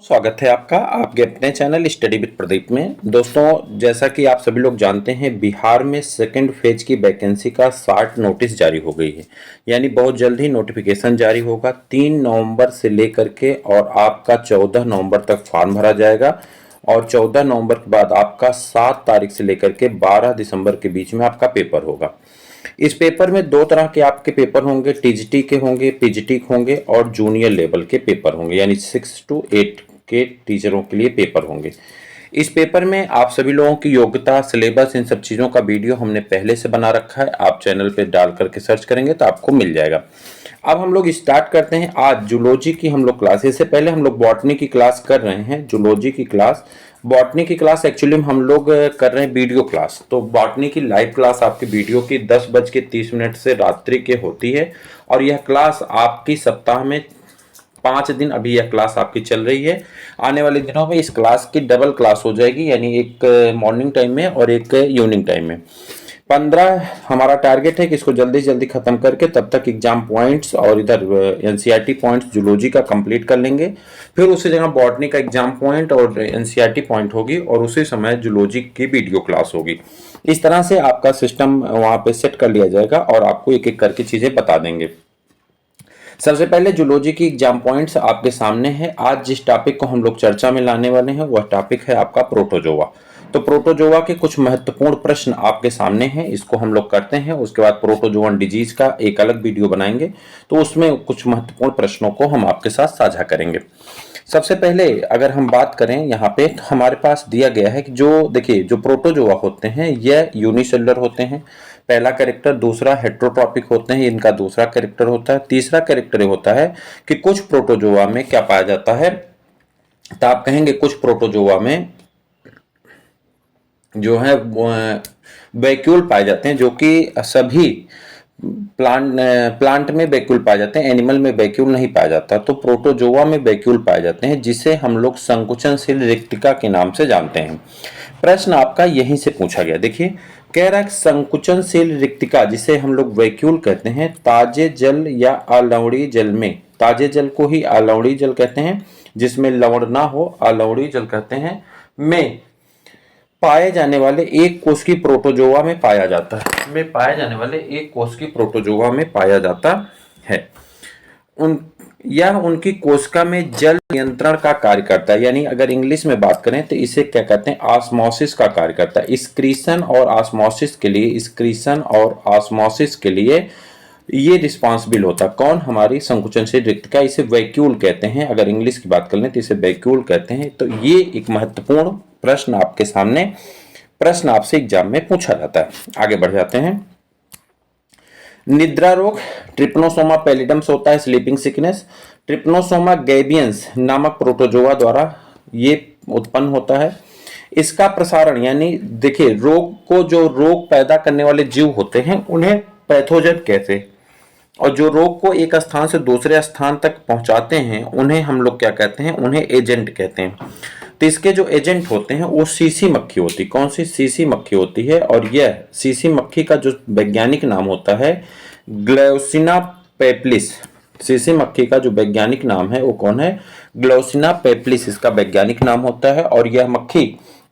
स्वागत है आपका आपके अपने चैनल स्टडी विद प्रदीप में। दोस्तों, जैसा कि आप सभी लोग जानते हैं, बिहार में सेकंड फेज की वैकेंसी का 60 नोटिस जारी हो गई है। यानी बहुत जल्द ही नोटिफिकेशन जारी होगा 3 नवंबर से लेकर के, और आपका 14 नवंबर तक फॉर्म भरा जाएगा। और 14 नवंबर के बाद आपका 7 तारीख से लेकर के 12 दिसंबर के बीच में आपका पेपर होगा। इस पेपर में दो तरह के आपके पेपर होंगे, टीजीटी के होंगे, पीजीटी के होंगे और जूनियर लेवल के पेपर होंगे, यानी 6 to 8 के टीचरों के लिए पेपर होंगे। इस पेपर में आप सभी लोगों की योग्यता, सिलेबस, इन सब चीज़ों का वीडियो हमने पहले से बना रखा है। आप चैनल पे डाल करके सर्च करेंगे तो आपको मिल जाएगा। अब हम लोग स्टार्ट करते हैं। आज जूलॉजी की हम लोग क्लास, इससे पहले हम लोग बॉटनी की क्लास कर रहे हैं, जूलॉजी की क्लास। बॉटनी की क्लास एक्चुअली हम लोग कर रहे हैं वीडियो क्लास। तो बॉटनी की लाइव क्लास आपकी वीडियो की 10:30 से रात्रि के होती है, और यह क्लास आपकी सप्ताह में 5 दिन अभी यह क्लास आपकी चल रही है। आने वाले दिनों में इस क्लास की डबल क्लास हो जाएगी, यानी एक मॉर्निंग टाइम में और एक इवनिंग टाइम में। 15 हमारा टारगेट है कि इसको जल्दी जल्दी खत्म करके तब तक एग्जाम पॉइंट्स और इधर एनसीईआरटी पॉइंट्स जूलॉजी का कंप्लीट कर लेंगे। फिर उसी जगह बॉटनी का एग्जाम पॉइंट और एनसीईआरटी पॉइंट होगी, और उसी समय जूलॉजी की वीडियो क्लास होगी। इस तरह से आपका सिस्टम वहां पे सेट कर लिया जाएगा और आपको एक एक करके चीजें बता देंगे। सबसे पहले जूलॉजी की एग्जाम पॉइंट्स आपके सामने है। आज जिस टॉपिक को हम लोग चर्चा में लाने वाले हैं वह टॉपिक है आपका प्रोटोजोआ। तो प्रोटोजोआ के कुछ महत्वपूर्ण प्रश्न आपके सामने हैं, इसको हम लोग करते हैं। उसके बाद प्रोटोजोअन डिजीज का एक अलग वीडियो बनाएंगे, तो उसमें कुछ महत्वपूर्ण प्रश्नों को हम आपके साथ साझा करेंगे। सबसे पहले अगर हम बात करें, यहाँ पे हमारे पास दिया गया है कि जो देखिए जो प्रोटोजोआ होते हैं यह यूनिसेलुलर होते हैं। पहला कैरेक्टर, दूसरा हेट्रोट्रॉपिक होते हैं, इनका दूसरा कैरेक्टर होता है। तीसरा कैरेक्टर होता है कि कुछ प्रोटोजोआ में क्या पाया जाता है, तो आप कहेंगे कुछ प्रोटोजोआ में जो है वैक्यूल पाए जाते हैं, जो कि सभी प्लांट में वैक्यूल पाए जाते हैं, एनिमल में वैक्यूल नहीं पाया जाता। तो प्रोटोजोआ में वैक्यूल पाए जाते हैं, जिसे हम लोग संकुचनशील रिक्तिका के नाम से जानते हैं। प्रश्न आपका यहीं से पूछा गया। देखिए, कह रहा है संकुचनशील रिक्तिका, जिसे हम लोग वैक्यूल कहते हैं, ताजे जल या अलवणी जल में, ताजे जल को ही अलवणी जल कहते हैं, जिसमें लवण ना हो, अलवणी जल कहते हैं, में पाए जाने वाले एक कोश की प्रोटोजोआ में पाया जाता है, में पाए जाने वाले एक कोश की प्रोटोजोआ में पाया जाता है। यह उनकी कोशिका में जल नियंत्रण का कार्य करता है, यानी अगर इंग्लिश में बात करें तो इसे क्या कहते हैं, ऑस्मोसिस का कार्य करता है। स्क्रीशन और ऑस्मोसिस के लिए, स्क्रीशन और ऑस्मोसिस के लिए ये रिस्पॉन्सिबल होता है। कौन? हमारी संकुचनशील रिक्तिका। इसे वैक्यूल कहते हैं, अगर इंग्लिश की बात कर लें तो इसे वैक्यूल कहते हैं। तो ये एक महत्वपूर्ण प्रश्न आपके सामने, प्रश्न आपसे एग्जाम में पूछा जाता है। आगे बढ़ जाते हैं। निद्रा रोग ट्रिपनोसोमा पैलिडम से होता है, स्लीपिंग सिकनेस। ट्रिपनोसोमा गैबियंस नामक प्रोटोजोआ द्वारा ये उत्पन्न होता है। इसका प्रसारण, यानी देखिए रोग को, जो रोग पैदा करने वाले जीव होते हैं उन्हें पैथोजन कहते हैं, और जो रोग को एक स्थान से दूसरे स्थान तक पहुंचाते हैं उन्हें हम लोग क्या कहते हैं, उन्हें एजेंट कहते हैं। तो इसके जो एजेंट होते हैं वो सीसी मक्खी होती है। कौन सी? सीसी मक्खी होती है। और यह सीसी मक्खी का जो वैज्ञानिक नाम होता है ग्लाउसिना पेप्लिस। सीसी मक्खी का जो वैज्ञानिक नाम है वो कौन है? ग्लाउसिना पेप्लिस इसका वैज्ञानिक नाम होता है। और यह मक्खी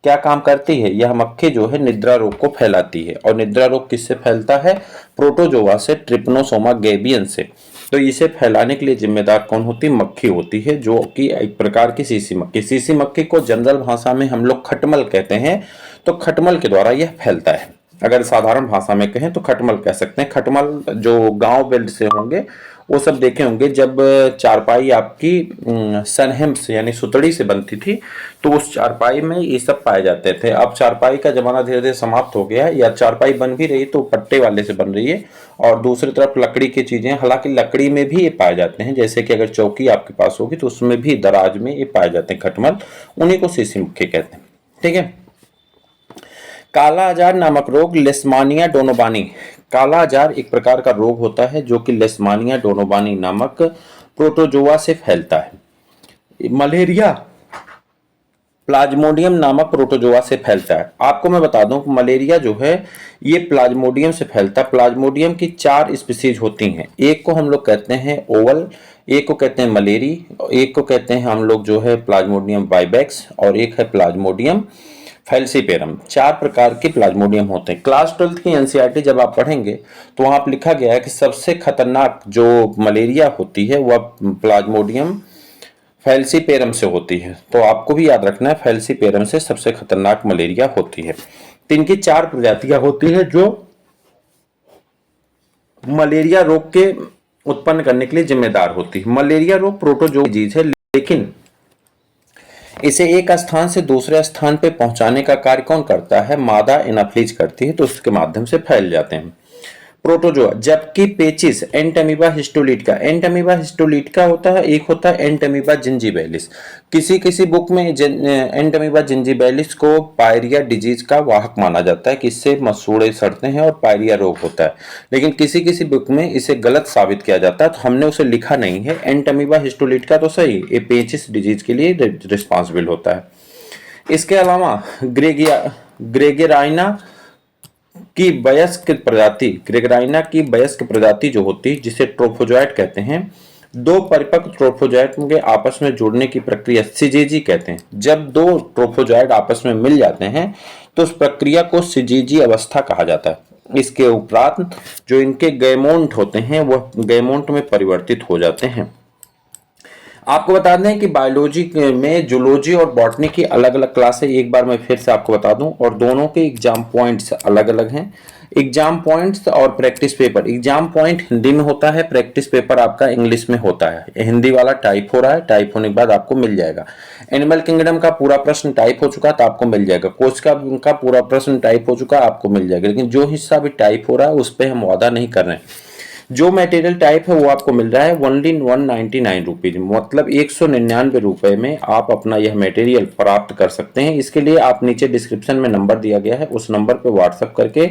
क्या काम करती है? यह मक्खी जो है निद्रा रोग को फैलाती है। और निद्रा रोग किससे फैलता है? प्रोटोजोआ से, ट्रिपनोसोमा गैबियन से। तो इसे फैलाने के लिए जिम्मेदार कौन होती है? मक्खी होती है, जो कि एक प्रकार की सीसी मक्खी। सीसी मक्खी को जनरल भाषा में हम लोग खटमल कहते हैं। तो खटमल के द्वारा यह फैलता है। अगर साधारण भाषा में कहें तो खटमल कह सकते हैं। खटमल जो गांव बेल्ट से होंगे वो सब देखे होंगे, जब चारपाई आपकी सनहेम से यानी सुतड़ी से बनती थी तो उस चारपाई में ये सब पाए जाते थे। अब चारपाई का जमाना धीरे धीरे समाप्त हो गया है, या चारपाई बन भी रही तो पट्टे वाले से बन रही है, और दूसरी तरफ लकड़ी की चीजें, हालांकि लकड़ी में भी ये पाए जाते हैं। जैसे कि अगर चौकी आपके पास होगी तो उसमें भी, दराज में ये पाए जाते हैं खटमल, उन्हीं को सीसी मक्खी कहते हैं। ठीक है। काला आजार नामक रोग, लेशमानिया डोनोबानी। काला आजार एक प्रकार का रोग होता है जो कि लेशमानिया डोनोबानी नामक प्रोटोजोआ से फैलता है। मलेरिया प्लाज्मोडियम नामक प्रोटोजोआ से फैलता है। आपको मैं बता दूं मलेरिया जो है ये प्लाज्मोडियम से फैलता है। प्लाज्मोडियम की 4 स्पीसीज होती हैं। एक को हम लोग कहते हैं ओवल, एक को कहते हैं मलेरी, एक को कहते हैं हम लोग जो है प्लाज्मोडियम वाइवेक्स और एक है प्लाज्मोडियम फैल्सीपेरम। 4 प्रकार के प्लाज्मोडियम होते हैं। क्लास 12 की एनसीईआरटी जब आप पढ़ेंगे तो वहां पर लिखा गया है कि सबसे खतरनाक जो मलेरिया होती है वह प्लाज्मोडियम फैल्सीपेरम से होती है। तो आपको भी याद रखना है फैल्सीपेरम से सबसे खतरनाक मलेरिया होती है। तो इनकी 4 प्रजातियां होती है जो मलेरिया रोग के उत्पन्न करने के लिए जिम्मेदार होती है। मलेरिया रोग प्रोटोजोआ डिजीज है, लेकिन इसे एक स्थान से दूसरे स्थान पे पहुंचाने का कार्य कौन करता है? मादा एनाफ्लीज करती है, तो उसके माध्यम से फैल जाते हैं प्रोटोजोआ। जबकि पेचिस एंटमीबा हिस्टोलिटिका, एंटमीबा हिस्टोलिटिका होता है, एक होता है एंटमीबा जिंजीबेलिस। किसी किसी बुक में एंटमीबा जिंजीबेलिस को पायरिया डिजीज का वाहक माना जाता है कि इससे मसूड़े सड़ते हैं और पायरिया रोग होता है, लेकिन किसी किसी बुक में इसे गलत साबित किया जाता है, तो हमने उसे लिखा नहीं है। एंटमीबा हिस्टोलिटिका तो सही, ये पेचिस डिजीज के लिए रिस्पॉन्सिबल होता है। इसके अलावा ग्रेगेराइना की वयस्क प्रजाति, ग्रेगराइना की वयस्क प्रजाति जो होती है जिसे ट्रोफोजोइट कहते हैं, 2 परिपक्व ट्रोफोजोइट के आपस में जुड़ने की प्रक्रिया सिजेजी कहते हैं। जब 2 ट्रोफोजोइट आपस में मिल जाते हैं तो उस प्रक्रिया को सिजेजी अवस्था कहा जाता है। इसके उपरांत जो इनके गैमोन्ट होते हैं वह गैमोन्ट में परिवर्तित हो जाते हैं। आपको बता दें कि बायोलॉजी में जूलॉजी और बॉटनी की अलग अलग क्लास है। एक बार मैं फिर से आपको बता दूं, और दोनों के एग्जाम पॉइंट्स अलग अलग हैं। एग्जाम पॉइंट्स और practice paper, exam point Hindi में होता है, प्रैक्टिस पेपर आपका इंग्लिश में होता है। हिंदी वाला टाइप हो रहा है, टाइप होने के बाद आपको मिल जाएगा। एनिमल किंगडम का पूरा प्रश्न टाइप हो चुका तो आपको मिल जाएगा। कोच का पूरा प्रश्न टाइप हो चुका आपको मिल जाएगा, लेकिन जो हिस्सा भी टाइप हो रहा है उस पर हम वादा नहीं कर रहे हैं। जो मटेरियल टाइप है वो आपको मिल रहा है ओनली 199 रुपीज, मतलब 199 रुपए में आप अपना यह मटेरियल प्राप्त कर सकते हैं। इसके लिए आप नीचे डिस्क्रिप्शन में नंबर दिया गया है, उस नंबर पे व्हाट्सएप करके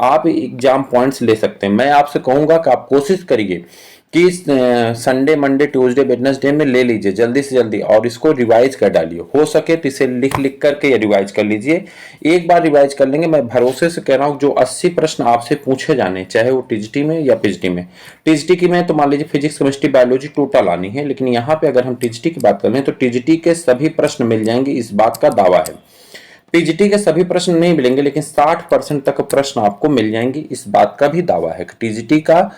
आप एग्जाम पॉइंट्स ले सकते हैं। मैं आपसे कहूंगा कि आप कोशिश करिए कि संडे मंडे ट्यूसडे वेडनेसडे में ले लीजिए जल्दी से जल्दी, और इसको रिवाइज कर डालिए। हो सके तो इसे लिख लिख करके रिवाइज कर लीजिए। एक बार रिवाइज कर लेंगे, मैं भरोसे से कह रहा हूँ, जो 80 प्रश्न आपसे पूछे जाने, चाहे वो टीजीटी में या पीजीटी में। टीजीटी की में तो मान लीजिए फिजिक्स केमिस्ट्री बायोलॉजी टोटल आनी है, लेकिन यहाँ पे अगर हम टीजीटी की बात कर लें तो टीजीटी के सभी प्रश्न मिल जाएंगे, इस बात का दावा है। पीजीटी के सभी प्रश्न नहीं मिलेंगे, लेकिन 60% तक प्रश्न आपको मिल जाएंगे, इस बात का भी दावा है कि टीजीटी का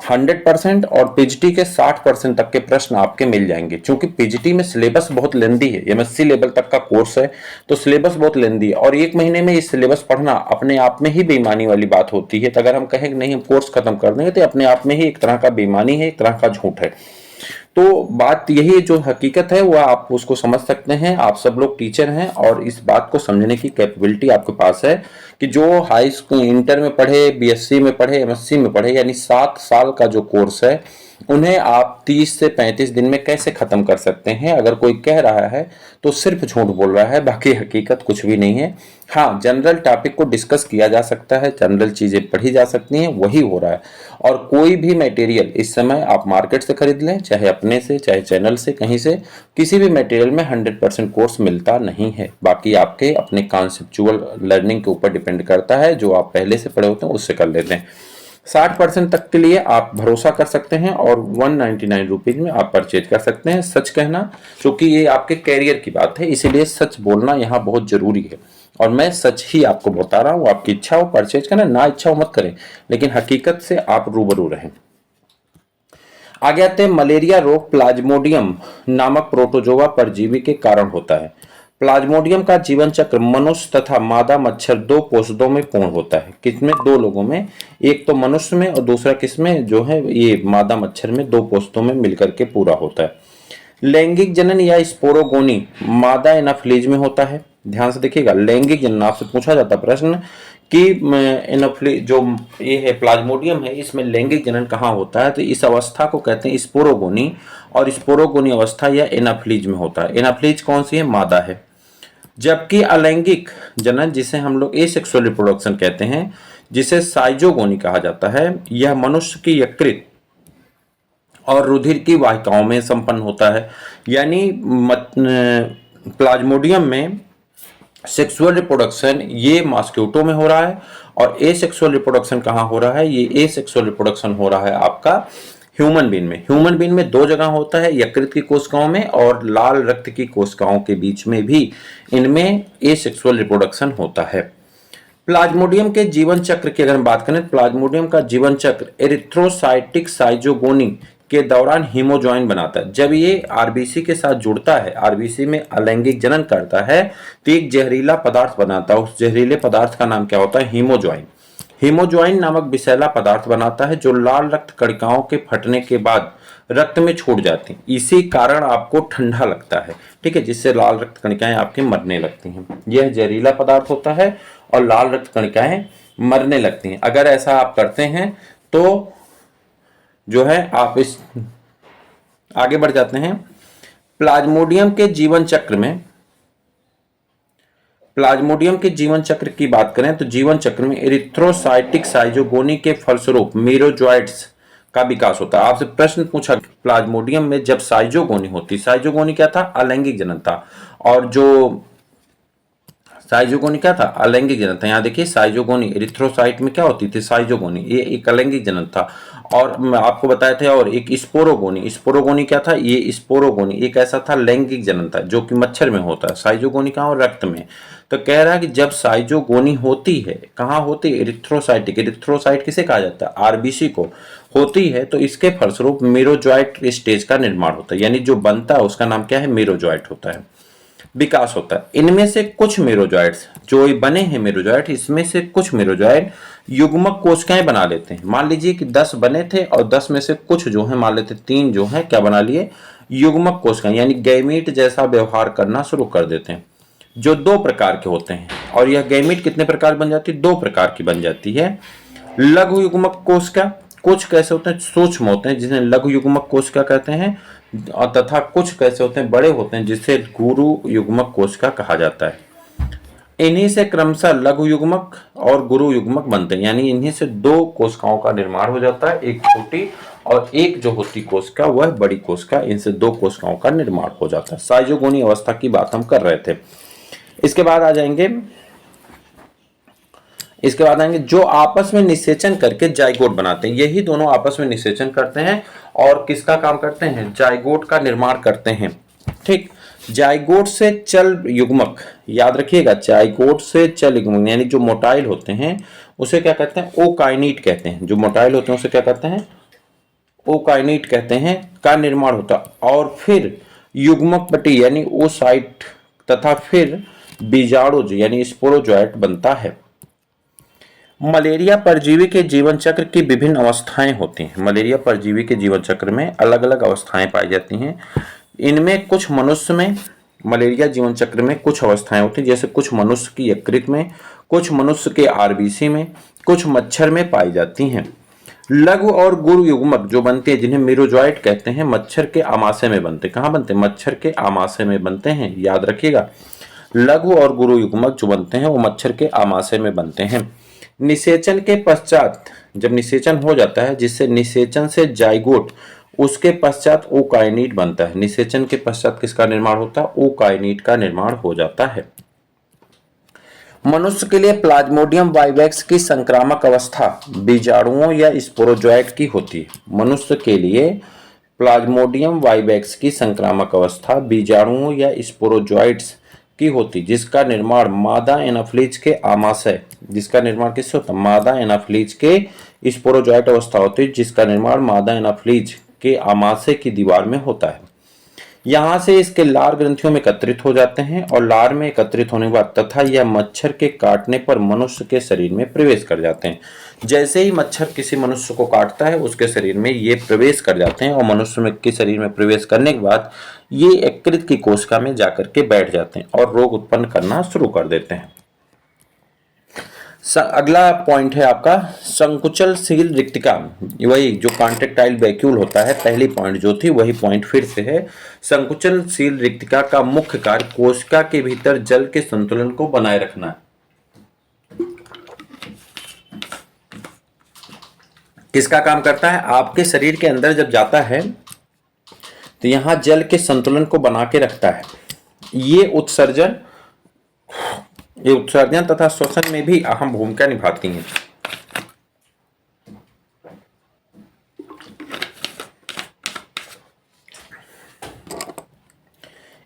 100% और पीजीटी के 60% तक के प्रश्न आपके मिल जाएंगे। क्योंकि पीजीटी में सिलेबस बहुत लेंदी है, एमएससी लेवल तक का कोर्स है, तो सिलेबस बहुत लेंदी है, और 1 महीने में ये सिलेबस पढ़ना अपने आप में ही बेईमानी वाली बात होती है। तो अगर हम कहें कि नहीं हम कोर्स खत्म कर देंगे, तो अपने आप में ही एक तरह का बेईमानी है, एक तरह का झूठ है। तो बात यही जो हकीकत है वो आप उसको समझ सकते हैं। आप सब लोग टीचर हैं और इस बात को समझने की कैपेबिलिटी आपके पास है कि जो हाई स्कूल इंटर में पढ़े, बीएससी में पढ़े, एमएससी में पढ़े, यानी 7 साल का जो कोर्स है उन्हें आप 30 से 35 दिन में कैसे खत्म कर सकते हैं। अगर कोई कह रहा है तो सिर्फ झूठ बोल रहा है, बाकी हकीकत कुछ भी नहीं है। हाँ, जनरल टॉपिक को डिस्कस किया जा सकता है, जनरल चीजें पढ़ी जा सकती हैं, वही हो रहा है। और कोई भी मटेरियल इस समय आप मार्केट से खरीद लें, चाहे अपने से, चाहे चैनल से, कहीं से, किसी भी मटेरियल में 100% कोर्स मिलता नहीं है। बाकी आपके अपने कॉन्सेप्चुअल लर्निंग के ऊपर डिपेंड करता है, जो आप पहले से पढ़े होते हैं उससे कर लेते हैं। 60% तक के लिए आप भरोसा कर सकते हैं और 199 रुपीज में आप परचेज कर सकते हैं। सच कहना, क्योंकि ये आपके कैरियर की बात है, इसीलिए सच बोलना यहाँ बहुत जरूरी है, और मैं सच ही आपको बता रहा हूँ। आपकी इच्छा हो परचेज करना, ना इच्छा हो मत करें, लेकिन हकीकत से आप रूबरू रहें। आगे आते हैं, मलेरिया रोग प्लाज्मोडियम नामक प्रोटोजोआ परजीवी के कारण होता है। प्लाज्मोडियम का जीवन चक्र मनुष्य तथा मादा मच्छर 2 पोषदों में पूर्ण होता है। किसमें? 2 लोगों में, एक तो मनुष्य में और दूसरा किसमें, जो है ये मादा मच्छर में 2 पोषदों में मिलकर के पूरा होता है। लैंगिक जनन या स्पोरोगोनी मादा एनाफ्लीज में होता है। ध्यान से देखिएगा, लैंगिक जनन आपसे पूछा जाता प्रश्न कि एनाफ्लीज जो ये है प्लाज्मोडियम है, इसमें लैंगिक जनन कहाँ होता है, तो इस अवस्था को कहते हैं स्पोरोगोनी, और स्पोरोगोनी अवस्था या एनाफ्लीज में होता है। एनाफ्लीज कौन सी है? मादा है। जबकि अलैंगिक जनन, जिसे हम लोग एसेक्सुअल रिप्रोडक्शन कहते हैं, जिसे साइजोगोनी कहा जाता है, यह मनुष्य की यकृत और रुधिर की वाहिकाओं में संपन्न होता है। यानी प्लाज्मोडियम में सेक्सुअल रिप्रोडक्शन ये मॉस्क्यूटो में हो रहा है, और ए सेक्सुअल रिप्रोडक्शन कहाँ हो रहा है, ये ए सेक्सुअल रिप्रोडक्शन हो रहा है आपका ह्यूमन बीन में। ह्यूमन बीन में दो जगह होता है, यकृत की कोशिकाओं में और लाल रक्त की कोशिकाओं के बीच में भी इनमें ए सेक्सुअल रिप्रोडक्शन होता है। प्लाज्मोडियम के जीवन चक्र की अगर हम बात करें, प्लाज्मोडियम का जीवन चक्र एरिथ्रोसाइटिक साइजोगोनी के दौरान हीमोजॉइन बनाता है। जब ये आरबीसी के साथ जुड़ता है, आरबीसी में अलैंगिक जनन करता है, तो एक जहरीला पदार्थ बनाता है। उस जहरीले पदार्थ का नाम क्या होता है, हीमोजॉइन। हीमोजॉइन नामक विषैला पदार्थ बनाता है जो लाल रक्त कणिकाओं के फटने के बाद रक्त में छूट जाती हैं। इसी कारण आपको ठंडा लगता है, ठीक है, जिससे लाल रक्त कणिकाएं आपके मरने लगती हैं। यह जहरीला पदार्थ होता है और लाल रक्त कणिकाएं मरने लगती हैं। अगर ऐसा आप करते हैं तो जो है आप इस आगे बढ़ जाते हैं। प्लाज्मोडियम के जीवन चक्र में, प्लाज्मोडियम के जीवन चक्र की बात करें तो जीवन चक्र में एरिथ्रोसाइटिक साइजोगोनी के फलस्वरूप मीरोजॉइट्स का विकास होता है। आपसे प्रश्न पूछा प्लाज्मोडियम में जब साइजोगोनी होती, साइजोगोनी क्या था, अलैंगिक जनन था, और जो साइजोगोनी क्या था, अलैंगिक जनन था। यहाँ देखिए साइजोगोनी, एरिथ्रोसाइट में क्या होती थी, साइजोगोनी, ये एक अलैंगिक जनन था। और मैं आपको बताए थे, और एक स्पोरोगोनी, स्पोरोगोनी क्या था, ये स्पोरोगोनी एक ऐसा था लैंगिक जनन था जो कि मच्छर में होता है। साइजोगोनी कहाँ, और रक्त में। तो कह रहा है कि जब साइजोगोनी होती है, कहाँ होती है, एरिथ्रोसाइटिक, एरिथ्रोसाइट किसे कहा जाता है, आरबीसी को होती है, तो इसके फलस्वरूप मीरोजॉइट स्टेज का निर्माण होता है, यानी जो बनता है उसका नाम क्या है, मीरोजॉइट होता है, विकास होता है। इनमें से कुछ मेरोजॉइट्स जो बने हैं मेरोजॉइट, इसमें से कुछ मेरोजॉइट युग्मक कोशिकाएं बना लेते हैं। मान लीजिए कि 10 बने थे और 10 में से कुछ जो है, मान लेते 3 जो है क्या बना लिए, युग्मक कोशिकाएं, यानी गैमीट जैसा व्यवहार करना शुरू कर देते हैं, जो 2 प्रकार के होते हैं। और यह गैमीट कितने प्रकार बन जाती है, 2 प्रकार की बन जाती है। लघु युग्मक कोशिका, कुछ कैसे होते हैं, सूक्ष्म होते हैं जिन्हें लघु युग्मक कोशिका कहते हैं, और तथा कुछ कैसे होते हैं, बड़े होते हैं जिसे गुरु युग्मक कोशिका कहा जाता है। इन्हीं से क्रमशः लघु युग्मक और गुरु युग्मक बनते हैं, यानी इन्हीं से 2 कोशिकाओं का निर्माण हो जाता है, एक छोटी और एक जो होती कोशिका वह बड़ी कोशिका, इनसे 2 कोशिकाओं का निर्माण हो जाता है। साइजोगोनी अवस्था की बात हम कर रहे थे। इसके बाद आ जाएंगे, इसके बाद आएंगे जो आपस में निषेचन करके जाइगोट बनाते हैं। यही दोनों आपस में निषेचन करते हैं और किसका काम करते हैं, जाइगोट का निर्माण करते हैं, ठीक। जाइगोट से चल युग्मक, याद रखिएगा, जाइगोट से चल युग्मक यानी जो मोटाइल होते हैं उसे क्या कहते हैं, ओकाइनीट कहते हैं। जो मोटाइल होते हैं उसे क्या कहते हैं, ओकाइनीट कहते हैं, का निर्माण होता है। और फिर युग्मक पट्टी यानी ओसाइट तथा फिर बीजाणुज यानी स्पोरोजॉइट बनता है। मलेरिया परजीवी के जीवन चक्र की विभिन्न अवस्थाएं होती हैं। मलेरिया परजीवी के जीवन चक्र में अलग अलग अवस्थाएं पाई जाती हैं। इनमें कुछ मनुष्य में, मलेरिया जीवन चक्र में कुछ अवस्थाएं होती हैं, जैसे कुछ मनुष्य की यकृत में, कुछ मनुष्य के आरबीसी में, कुछ मच्छर में पाई जाती हैं। लघु और गुरु युग्मक जो बनते हैं, जिन्हें मीरोजॉइट कहते हैं, मच्छर के आमाशय में बनते हैं। कहाँ बनते हैं, मच्छर के आमाशय में बनते हैं, याद रखिएगा। लघु और गुरु युग्मक जो बनते हैं वो मच्छर के आमाशय में बनते हैं। निषेचन के पश्चात, जब निषेचन हो जाता है, जिससे निषेचन से जाइगोट, उसके पश्चात ओकाइनीट बनता है। निषेचन के पश्चात किसका निर्माण होता है, ओकाइनीट का निर्माण हो जाता है। मनुष्य के लिए प्लाज्मोडियम वाइवैक्स की संक्रामक अवस्था बीजाणुओं या स्पोरोजॉइट की होती है। मनुष्य के लिए प्लाज्मोडियम वाइवैक्स की संक्रामक अवस्था बीजाणुओं या स्पोरोजॉइट्स की होती, जिसका निर्माण मादा एनाफ्लीज के आमाशय, जिसका निर्माण किससे होता है, मादा एनाफ्लीज के स्पोरोजॉइट अवस्था होती है, जिसका निर्माण मादा एनाफ्लीज के आमाशय की दीवार में होता है। यहाँ से इसके लार ग्रंथियों में एकत्रित हो जाते हैं और लार में एकत्रित होने के बाद तथा यह मच्छर के काटने पर मनुष्य के शरीर में प्रवेश कर जाते हैं। जैसे ही मच्छर किसी मनुष्य को काटता है उसके शरीर में ये प्रवेश कर जाते हैं और मनुष्य में के शरीर में प्रवेश करने के बाद ये यकृत की कोशिका में जाकर के बैठ जाते हैं और रोग उत्पन्न करना शुरू कर देते हैं। अगला पॉइंट है आपका संकुचलशील रिक्तिका, वही जो कॉन्ट्रैक्टाइल वैक्यूल होता है, पहली पॉइंट जो थी वही पॉइंट फिर से है। संकुचलशील रिक्तिका का मुख्य कार्य कोशिका के भीतर जल के संतुलन को बनाए रखना है। किसका काम करता है, आपके शरीर के अंदर जब जाता है तो यहां जल के संतुलन को बना के रखता है। ये उत्सर्जन तथा श्वसन में भी अहम भूमिका निभाती हैं।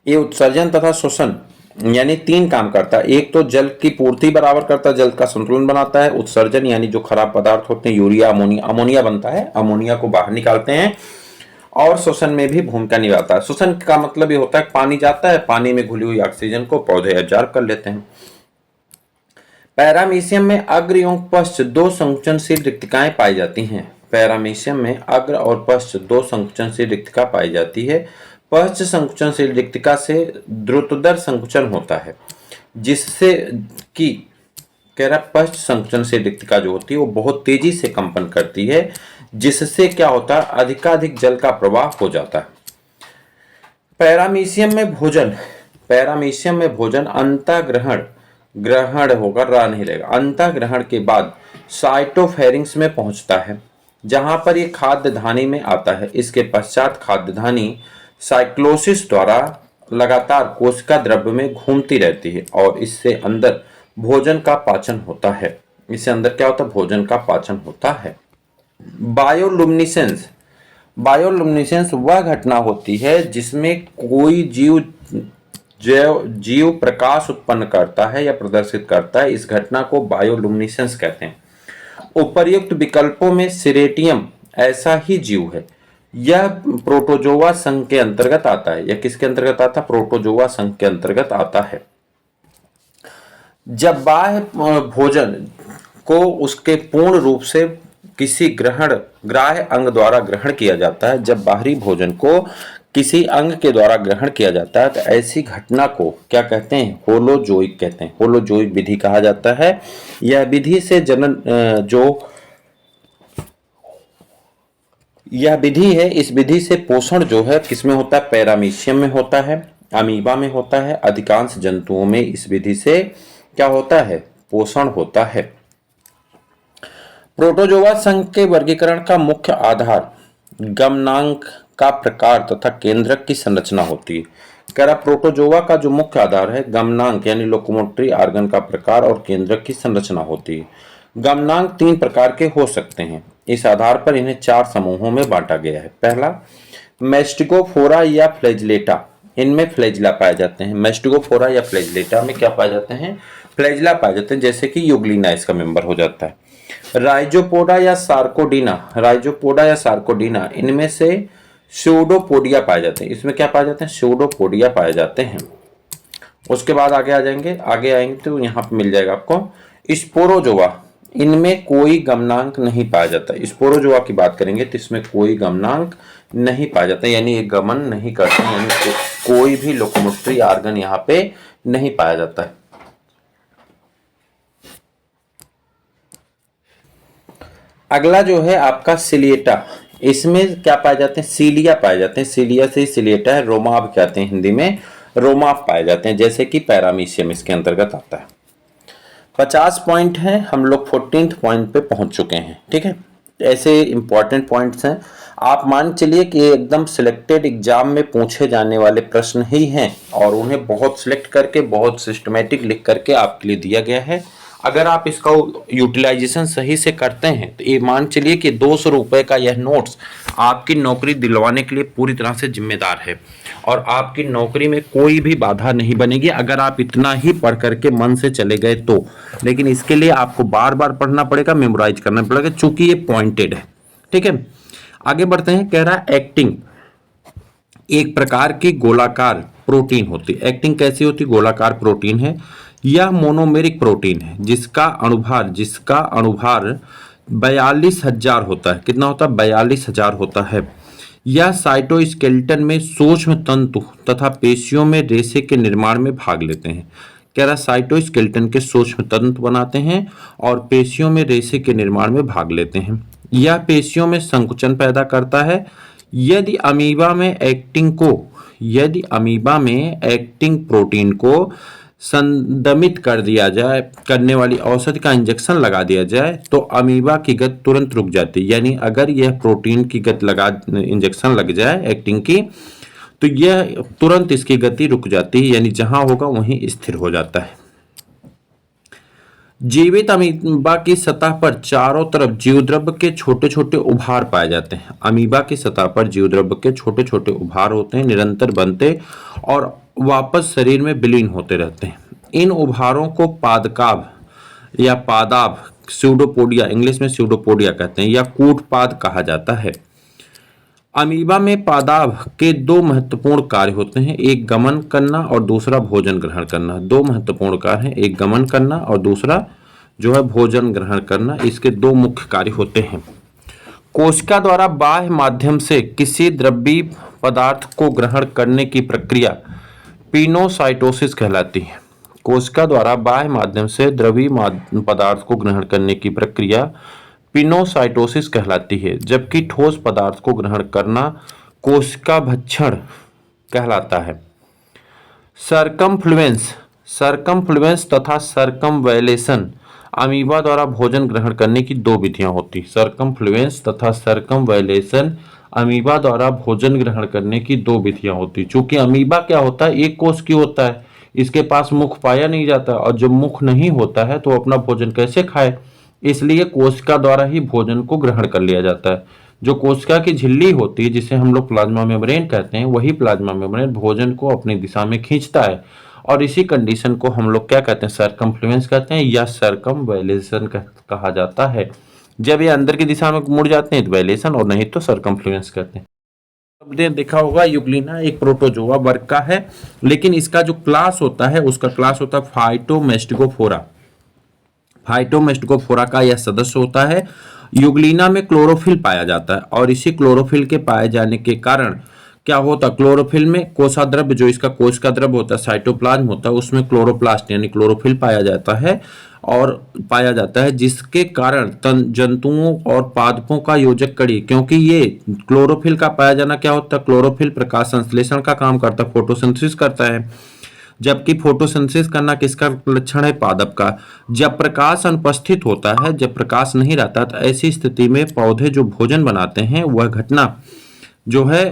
ये उत्सर्जन तथा श्वसन यानी 3 काम करता है। एक तो जल की पूर्ति बराबर करता है, जल का संतुलन बनाता है। उत्सर्जन यानी जो खराब पदार्थ होते हैं, यूरिया, अमोनिया बनता है, अमोनिया को बाहर निकालते हैं। और श्वसन में भी भूमिका निभाता है। श्वसन का मतलब ये होता है पानी जाता है, पानी में घुली हुई ऑक्सीजन को पौधे एब्जॉर्ब कर लेते हैं। पैरामीशियम में अग्र एवं पश्च 2 संकुचनशील रिक्तिकाएं पाई जाती हैं। पैरामीशियम में अग्र और पश्च 2 संकुचनशील रिक्तिका पाई जाती है। पश्च संकुचनशील रिक्तिका से द्रुतदर संकुचन होता है, जिससे कि कह रहा पश्च संकुचनशील रिक्तिका जो होती है वो बहुत तेजी से कंपन करती है, जिससे क्या होता है अधिकाधिक जल का प्रवाह हो जाता है। पैरामीशियम में भोजन अंतःग्रहण होगा, रा नहीं लगेगा, अंतःग्रहण के बाद साइटोफेरिंक्स में पहुंचता है, जहां पर ये खाद्य धानी में आता है। इसके पश्चात खाद्य धानी साइक्लोसिस द्वारा लगातार कोशिका द्रव्य में घूमती रहती है और इससे अंदर भोजन का पाचन होता है। इससे अंदर क्या होता है, भोजन का पाचन होता है। बायोलुमिनेसेंस वह घटना होती है जिसमें कोई जीव प्रकाश उत्पन्न करता है या प्रदर्शित करता है। इस घटना को बायोलुमिनेसेंस कहते हैं। उपर्युक्त विकल्पों में सिरेटियम ऐसा ही जीव है। यह प्रोटोजोआ संघ के अंतर्गत आता है। यह किसके अंतर्गत आता है, प्रोटोजोआ संघ के अंतर्गत आता है। जब बाह्य भोजन को उसके पूर्ण रूप से किसी ग्राह्य अंग द्वारा ग्रहण किया जाता है, जब बाहरी भोजन को किसी अंग के द्वारा ग्रहण किया जाता है तो ऐसी घटना को क्या कहते हैं, होलोजोइक कहते हैं। होलोजोइक विधि कहा जाता है। यह विधि से यह विधि है, इस विधि से पोषण जो है किसमें होता है, पैरामीशियम में होता है, अमीबा में होता है। अधिकांश जंतुओं में इस विधि से क्या होता है, पोषण होता है। प्रोटोजोआ संघ के वर्गीकरण का मुख्य आधार गमनांक का प्रकार तथा केंद्रक की संरचना होती है। कह रहा प्रोटोजोआ का जो मुख्य आधार है गमनांक यानी लोकोमोटरी ऑर्गन का प्रकार और केंद्रक की संरचना होती है। गमनांक 3 प्रकार के हो सकते हैं। इस आधार पर इन्हें 4 समूहों में बांटा गया है। पहला मेस्टिगोफोरा या फ्लैजिलेटा, इनमें फ्लैजिला पाए जाते हैं। मेस्टिगोफोरा या फ्लैजिलेटा में क्या पाए जाते हैं, फ्लैजिला पाए जाते हैं, जैसे कि यूग्लिना इसका मेंबर हो जाता है। राइजोपोडा या सार्कोडीना, इनमें से स्यूडोपोडिया पाए जाते हैं। इसमें क्या पाए जाते हैं, स्यूडोपोडिया पाए जाते हैं। उसके बाद आगे आएंगे तो यहाँ पे मिल जाएगा आपको स्पोरोजोआ, इनमें कोई गमनांक नहीं पाया जाता। स्पोरोजोआ की बात करेंगे तो इसमें कोई गमनांक नहीं पाया जाता, यानी ये गमन नहीं करते, यानी कोई भी लोकोमोटरी ऑर्गन यहाँ पे नहीं पाया जाता है। अगला जो है आपका सिलिएटा, इसमें क्या पाए जाते हैं, सीलिया पाए जाते हैं। सीलिया से सिलिएटा है, रोमाब कहते हैं हिंदी में, रोमाब पाए जाते हैं, जैसे कि पैरामीशियम इसके अंतर्गत आता है। 50 पॉइंट हैं, हम लोग 14th पॉइंट पे पहुंच चुके हैं। ठीक है, ऐसे इंपॉर्टेंट पॉइंट्स हैं। आप मान चलिए कि एकदम सिलेक्टेड एग्जाम में पूछे जाने वाले प्रश्न ही हैं और उन्हें बहुत सिलेक्ट करके बहुत सिस्टमेटिक लिख करके आपके लिए दिया गया है। अगर आप इसका यूटिलाइजेशन सही से करते हैं तो ये मान चलिए कि 200 रुपये का यह नोट्स आपकी नौकरी दिलवाने के लिए पूरी तरह से जिम्मेदार है और आपकी नौकरी में कोई भी बाधा नहीं बनेगी अगर आप इतना ही पढ़ करके मन से चले गए तो। लेकिन इसके लिए आपको बार बार पढ़ना पड़ेगा, मेमोराइज करना पड़ेगा, चूंकि ये पॉइंटेड है। ठीक है, आगे बढ़ते हैं। कह रहा है एक्टिन एक प्रकार की गोलाकार प्रोटीन होती है। एक्टिन कैसी होती है, गोलाकार प्रोटीन है। यह मोनोमेरिक प्रोटीन है जिसका अणुभार 42,000 होता है। कितना होता है, 42,000 होता है। यह साइटोस्केलेटन में सूक्ष्म तंतु तथा पेशियों में रेशे के निर्माण में भाग लेते हैं। कह रहा साइटोस्केलेटन के सूक्ष्म तंतु बनाते हैं और पेशियों में रेशे के निर्माण में भाग लेते हैं। यह पेशियों में संकुचन पैदा करता है। यदि अमीबा में एक्टिन प्रोटीन को संदमित कर दिया जाए, करने वाली औषधि का इंजेक्शन लगा दिया जाए तो अमीबा की गति तुरंत रुक जाती है। यानी अगर यह प्रोटीन की गति इंजेक्शन लग जाए एक्टिन की तो यह तुरंत इसकी गति रुक जाती है, यानी जहां होगा वहीं स्थिर हो जाता है। जीवित अमीबा की सतह पर चारों तरफ जीवद्रव्य के छोटे छोटे उभार पाए जाते हैं। अमीबा की सतह पर जीवद्रव्य के छोटे छोटे उभार होते हैं, निरंतर बनते और वापस शरीर में विलीन होते रहते हैं। इन उभारों को पादकाभ या पादाभ, स्यूडोपोडिया, इंग्लिश में स्यूडोपोडिया कहते हैं, या कूटपाद कहा जाता है। अमीबा में पादाभ के दो महत्वपूर्ण कार्य होते हैं, एक गमन करना और दूसरा भोजन ग्रहण करना। दो महत्वपूर्ण कार्य हैं, एक गमन करना और दूसरा जो है भोजन ग्रहण करना। इसके दो मुख्य कार्य होते हैं। कोशिका द्वारा बाह्य माध्यम से किसी द्रव्यी पदार्थ को ग्रहण करने की प्रक्रिया पिनोसाइटोसिस कहलाती है। कोशिका द्वारा बाह्य माध्यम से द्रव्यी पदार्थ को ग्रहण करने की प्रक्रिया पिनोसाइटोसिस कहलाती है, जबकि ठोस पदार्थ को ग्रहण करना कोशिका भक्षण कहलाता है। सरकमफ्लुएंस तथा सरकमवैलेशन अमीबा द्वारा भोजन ग्रहण करने की दो विधियां होती। सरकमफ्लुएंस तथा सरकमवैलेशन अमीबा द्वारा भोजन ग्रहण करने की दो विधियां होती। चूंकि अमीबा क्या होता है, एक कोश की होता है, इसके पास मुख पाया नहीं जाता, और जब मुख नहीं होता है तो अपना भोजन कैसे खाए, इसलिए कोशिका द्वारा ही भोजन को ग्रहण कर लिया जाता है। जो कोशिका की झिल्ली होती है, जिसे हम लोग प्लाज्मा मेम्ब्रेन कहते हैं, वही प्लाज्मा मेम्ब्रेन भोजन को अपनी दिशा में खींचता है, और इसी कंडीशन को हम लोग क्या कहते हैं, सरकमफ्लुएंस कहते हैं या सरकमवैलेशन कहा जाता है। जब ये अंदर की दिशा में मुड़ जाते हैं तो वैलेशन, और नहीं तो सरकमफ्लुएंस कहते हैं। आपने देखा होगा यूग्लिना एक प्रोटोजोआ वर्ग का है, लेकिन इसका जो क्लास होता है उसका क्लास होता है फाइटोमेस्टिगोफोरा। फाइटोमेस्टिगोफोरा का यह सदस्य होता है। यूग्लिना में क्लोरोफिल पाया जाता है, और इसी क्लोरोफिल के पाए जाने के कारण क्या होता है, क्लोरोफिल में कोशाद्रव्य, जो इसका कोश का द्रव्य होता है, साइटोप्लाज्म होता है, उसमें क्लोरोप्लास्ट यानी क्लोरोफिल पाया जाता है, जिसके कारण जंतुओं और पादपों का योजक कड़ी, क्योंकि ये क्लोरोफिल का पाया जाना क्या होता है, क्लोरोफिल प्रकाश संश्लेषण का काम करता है, फोटोसिंथेसिस करता है। जबकि फोटोसिंथेसिस करना किसका लक्षण है, पादप का। जब प्रकाश अनुपस्थित होता है, जब प्रकाश नहीं रहता, तो ऐसी स्थिति में पौधे जो भोजन बनाते हैं वह घटना जो है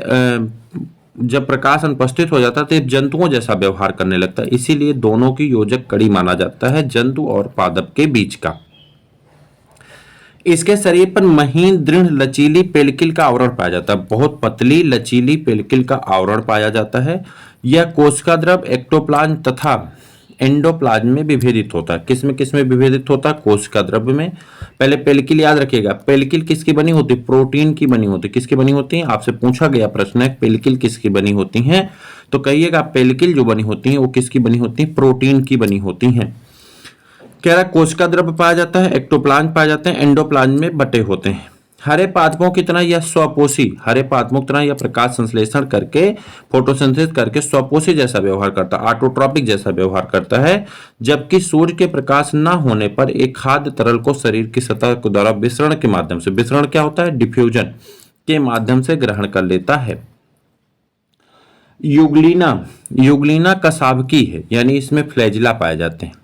जब प्रकाश अनुपस्थित हो जाता है तो जंतुओं जैसा व्यवहार करने लगता है। इसीलिए दोनों की योजक कड़ी माना जाता है जंतु और पादप के बीच का। इसके शरीर पर महीन दृढ़ लचीली पेलिकल का आवरण पाया जाता है, बहुत पतली लचीली पेलिकल का आवरण पाया जाता है। यह कोशिका द्रव्य एक्टोप्लाज्म तथा एंडोप्लाज्म में विभेदित होता है। किस में विभेदित होता है, कोशिका द्रव्य में। पहले पेलिकल याद रखिएगा, पेलिकल किसकी बनी होती है, प्रोटीन की बनी होती है। किसकी बनी होती है, आपसे पूछा गया प्रश्न है पेलिकल किसकी बनी होती हैं, तो कहिएगा पेलिकल जो बनी होती है वो किसकी बनी होती है, प्रोटीन की बनी होती हैं। कह रहा कोशिका द्रव्य पाया जाता है, एक्टोप्लाज्म पाए जाते हैं, एंडोप्लाज्म में बटे होते हैं। हरे पादपों की तरह यह स्वपोषी, हरे पादपों की तरह यह प्रकाश संश्लेषण करके फोटोसिंथेसिस करके स्वपोषी जैसा व्यवहार करता है, ऑटोट्रॉपिक जैसा व्यवहार करता है। जबकि सूर्य के प्रकाश न होने पर एक खाद्य तरल को शरीर की सतह के द्वारा विसरण के माध्यम से, विसरण क्या होता है, डिफ्यूजन के माध्यम से ग्रहण कर लेता है। युग्लिना कशाभकी है, यानी इसमें फ्लैजिला पाए जाते हैं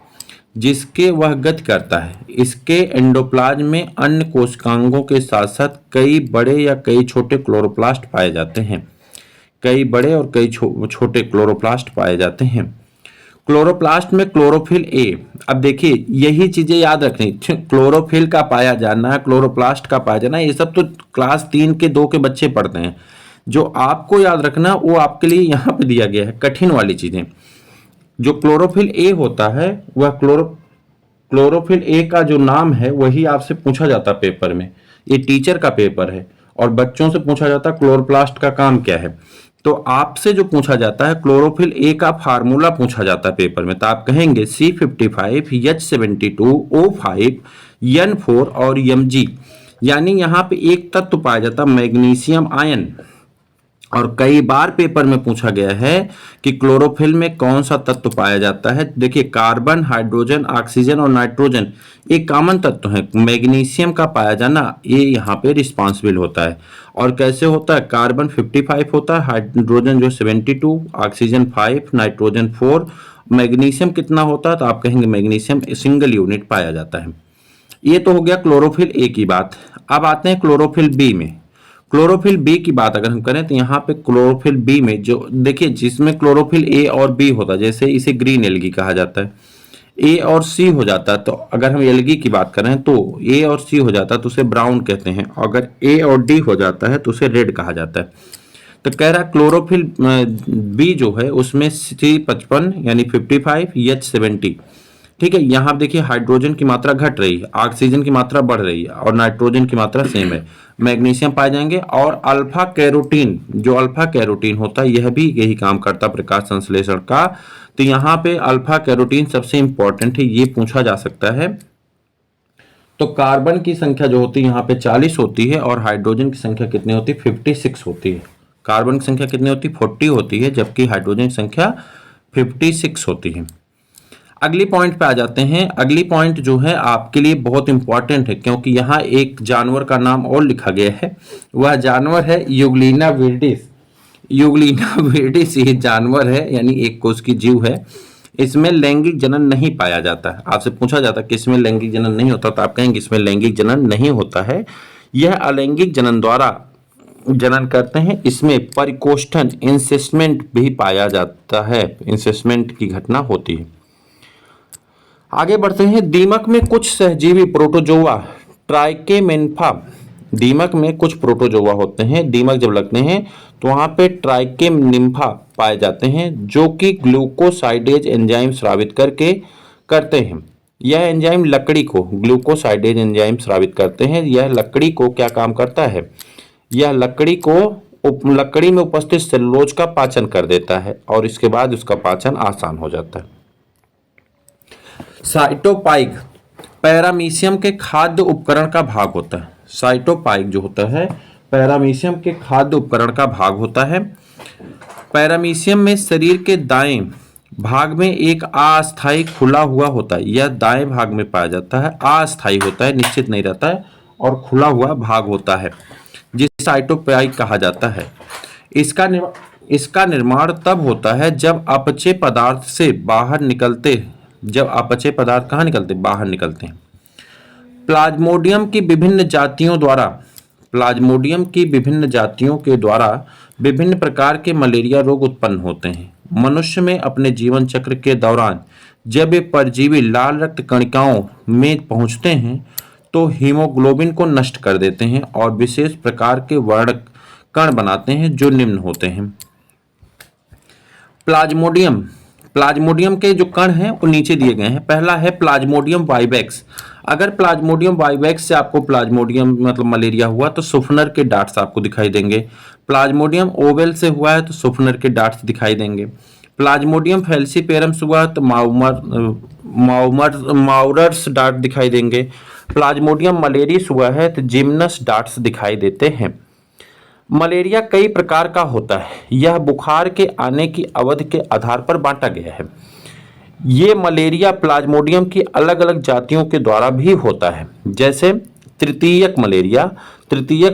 जिसके वह गति करता है। इसके एंडोप्लाज्म में अन्य कोशिकांगों के साथ साथ कई बड़े या कई छोटे क्लोरोप्लास्ट पाए जाते हैं, कई बड़े और कई छोटे क्लोरोप्लास्ट पाए जाते हैं। क्लोरोप्लास्ट में क्लोरोफिल ए, अब देखिए यही चीजें याद रखनी, क्लोरोफिल का पाया जाना, क्लोरोप्लास्ट का पाया जाना, ये सब तो क्लास 3 के 2 के बच्चे पढ़ते हैं। जो आपको याद रखना वो आपके लिए यहाँ पे दिया गया है, कठिन वाली चीजें। जो क्लोरोफिल ए होता है वह क्लोरोफिल ए का जो नाम है वही आपसे पूछा जाता है पेपर में। ये टीचर का पेपर है और बच्चों से पूछा जाता है क्लोरोप्लास्ट का काम क्या है। तो आपसे जो पूछा जाता है क्लोरोफिल ए का फार्मूला पूछा जाता है पेपर में, तो आप कहेंगे C55 H72 O5 N4 और Mg, यानी यहाँ पे एक तत्व पाया जाता है मैग्नीशियम आयन। और कई बार पेपर में पूछा गया है कि क्लोरोफिल में कौन सा तत्व पाया जाता है। देखिए कार्बन, हाइड्रोजन, ऑक्सीजन और नाइट्रोजन एक कॉमन तत्व है, मैग्नीशियम का पाया जाना ये यहाँ पे रिस्पॉन्सिबल होता है। और कैसे होता है, कार्बन 55 होता है, हाइड्रोजन जो 72, ऑक्सीजन 5, नाइट्रोजन 4, मैग्नीशियम कितना होता है, तो आप कहेंगे मैग्नीशियम सिंगल यूनिट पाया जाता है। ये तो हो गया क्लोरोफिल ए की बात। अब आते हैं क्लोरोफिल बी में। क्लोरोफिल बी की बात अगर हम करें तो यहाँ पे क्लोरोफिल बी में जो देखिए जिसमें क्लोरोफिल ए और बी होता है, जैसे इसे ग्रीन एल्गी कहा जाता है, ए और सी हो जाता है, तो अगर हम एल्गी की बात करें तो ए और सी हो जाता है तो उसे ब्राउन कहते हैं, अगर ए और डी हो जाता है तो उसे रेड कहा जाता है। तो कह रहा क्लोरोफिल बी जो है उसमें C55 यानी 55 H70, ठीक है। यहाँ देखिए हाइड्रोजन की मात्रा घट रही है, ऑक्सीजन की मात्रा बढ़ रही है और नाइट्रोजन की मात्रा सेम है। मैग्नीशियम पाए जाएंगे और अल्फा कैरोटीन, जो अल्फा कैरोटीन होता है यह भी यही काम करता है प्रकाश संश्लेषण का। तो यहाँ पे अल्फा कैरोटीन सबसे इंपॉर्टेंट है, ये पूछा जा सकता है। तो कार्बन की संख्या जो होती है यहाँ पे 40 होती है और हाइड्रोजन की संख्या कितनी होती है 56 होती है। कार्बन की संख्या कितनी होती है 40 होती है, जबकि हाइड्रोजन की संख्या 56 होती है। अगली पॉइंट पे आ जाते हैं। अगली पॉइंट जो है आपके लिए बहुत इंपॉर्टेंट है, क्योंकि यहाँ एक जानवर का नाम और लिखा गया है, वह जानवर है यूग्लिना विर्डिस। यूग्लिना विर्डिस ये जानवर है, यानी एक कोष की जीव है। इसमें लैंगिक जनन नहीं पाया जाता है। आपसे पूछा जाता है कि इसमें लैंगिक जनन नहीं होता, तो आप कहेंगे इसमें लैंगिक जनन नहीं होता है, यह अलैंगिक जनन द्वारा जनन करते हैं। इसमें परिकोष्ठन इंसेस्टमेंट भी पाया जाता है, इंसेस्टमेंट की घटना होती है। आगे बढ़ते हैं। दीमक में कुछ सहजीवी प्रोटोजोआ ट्राइकेमेन्फा, दीमक में कुछ प्रोटोजोआ होते हैं, दीमक जब लगते हैं तो वहां पे ट्राइकेमनिम्फा पाए जाते हैं, जो कि ग्लूकोसाइडेज एंजाइम स्रावित करते हैं। यह एंजाइम लकड़ी को, ग्लूकोसाइडेज एंजाइम स्रावित करते हैं। यह लकड़ी को क्या काम करता है, यह लकड़ी में उपस्थित सेलुलोज का पाचन कर देता है और इसके बाद उसका पाचन आसान हो जाता है। साइटोपाइक पैरामीशियम के खाद्य उपकरण का भाग होता है। साइटोपाइक जो होता है पैरामीशियम के खाद्य उपकरण का भाग होता है। पैरामीशियम में शरीर के दाएं भाग में एक अस्थायी खुला हुआ होता है, यह दाएं भाग में पाया जाता है, अस्थायी होता है, निश्चित नहीं रहता है और खुला हुआ भाग होता है, जिसे साइटोपाइक कहा जाता है। इसका निर्माण तब होता है जब अपचय पदार्थ से बाहर निकलते, जब अपचय पदार्थ कहाँ निकलते, बाहर निकलते हैं। प्लाज्मोडियम की विभिन्न जातियों द्वारा, प्लाज्मोडियम की विभिन्न जातियों के द्वारा विभिन्न प्रकार के मलेरिया रोग उत्पन्न होते हैं। मनुष्य में अपने जीवन चक्र के दौरान जब ये परजीवी लाल रक्त कणिकाओं में पहुंचते हैं तो हीमोग्लोबिन को नष्ट कर देते हैं और विशेष प्रकार के वर्ण कण बनाते हैं जो निम्न होते हैं। प्लाज्मोडियम के जो कण हैं वो नीचे दिए गए हैं। पहला है प्लाज्मोडियम वाइवेक्स। अगर प्लाज्मोडियम वाइवेक्स से आपको प्लाज्मोडियम मतलब मलेरिया हुआ तो सुफनर के डाट्स आपको दिखाई देंगे। प्लाज्मोडियम ओवेल से हुआ है तो सुफनर के डाट्स दिखाई देंगे। प्लाज्मोडियम फैल्सीपेरम से हुआ है तो माउरर्स डाट दिखाई देंगे। प्लाज्मोडियम मलेरियस हुआ है तो जिम्नस डाट्स दिखाई देते हैं। मलेरिया कई प्रकार का होता है, यह बुखार के आने की अवधि के आधार पर बांटा गया है। ये मलेरिया प्लाज्मोडियम की अलग अलग जातियों के द्वारा भी होता है, जैसे तृतीयक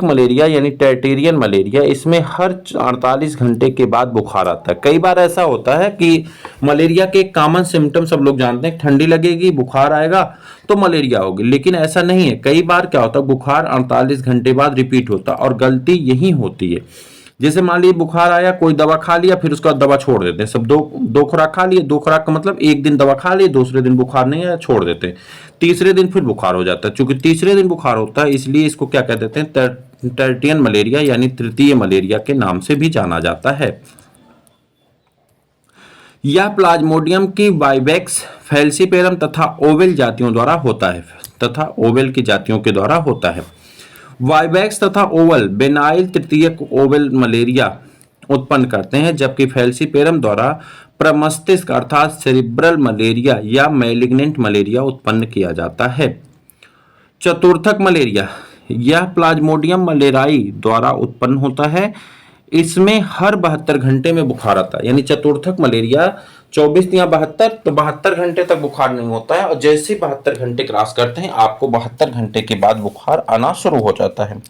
मलेरिया यानी टर्टेरियन मलेरिया। इसमें हर 48 घंटे के बाद बुखार आता है। कई बार ऐसा होता है कि मलेरिया के कॉमन सिम्टम सब लोग जानते हैं, ठंडी लगेगी, बुखार आएगा तो मलेरिया होगी, लेकिन ऐसा नहीं है। कई बार क्या होता है बुखार 48 घंटे बाद रिपीट होता है और गलती यही होती है। जैसे मान लीजिए बुखार आया, कोई दवा खा लिया, फिर उसका दवा छोड़ देते हैं। सब दो खुराक खा लिए, 2 खुराक का मतलब एक दिन दवा खा लिए, दूसरे दिन बुखार नहीं आया, छोड़ देते हैं, तीसरे दिन फिर बुखार हो जाता है। चूंकि तीसरे दिन बुखार होता है इसलिए इसको क्या कह देते हैं, टर्टियन मलेरिया यानी तृतीय मलेरिया के नाम से भी जाना जाता है। यह प्लाज्मोडियम की वाइवेक्स, फैल्सीपेरम तथा ओवेल जातियों द्वारा होता है, तथा ओवेल की जातियों के द्वारा होता है। वाइवेक्स तथा ओवल बेनाइल तृतीयक ओवेल मलेरिया उत्पन्न करते हैं, जबकि फैल्सीपेरम द्वारा प्रमस्तिष्क अर्थात सेरिब्रल मलेरिया या मैलिग्नेंट मलेरिया उत्पन्न किया जाता है। चतुर्थक मलेरिया, यह प्लाज्मोडियम मलेराई द्वारा उत्पन्न होता है। इसमें हर 72 घंटे में बुखार आता है, यानी चतुर्थक मलेरिया 24 या 72, तो 72 घंटे तक बुखार नहीं होता है और जैसे ही 72 घंटे क्रॉस करते हैं आपको 72 घंटे के बाद बुखार आना शुरू हो जाता है।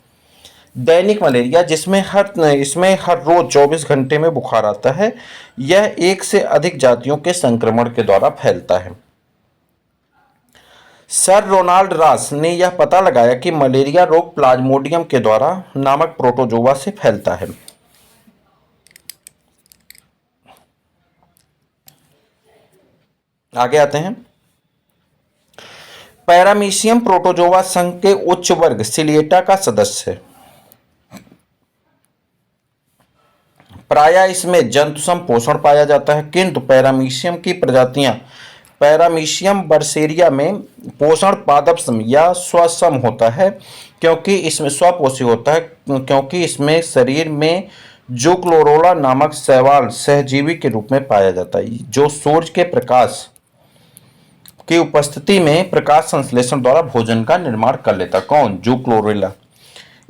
दैनिक मलेरिया, इसमें हर रोज 24 घंटे में बुखार आता है। यह एक से अधिक जातियों के संक्रमण के द्वारा फैलता है। सर रोनाल्ड रॉस ने यह पता लगाया कि मलेरिया रोग प्लाज्मोडियम के द्वारा नामक प्रोटोजोआ से फैलता है। आगे आते हैं। पैरामीशियम प्रोटोजोआ संघ के उच्च वर्ग सिलिएटा का सदस्य है। प्रायः इसमें जंतुसम पोषण पाया जाता है, किंतु पैरामीशियम की प्रजातियां पैरामीशियम बर्सेरिया में पोषण पादपसम या स्वसम होता है, क्योंकि इसमें स्वपोषी होता है, क्योंकि इसमें शरीर में जूक्लोरोला नामक शैवाल सहजीवी के रूप में पाया जाता है, जो सूर्य के प्रकाश की उपस्थिति में प्रकाश संश्लेषण द्वारा भोजन का निर्माण कर लेता। कौन? जूक्लोरोला।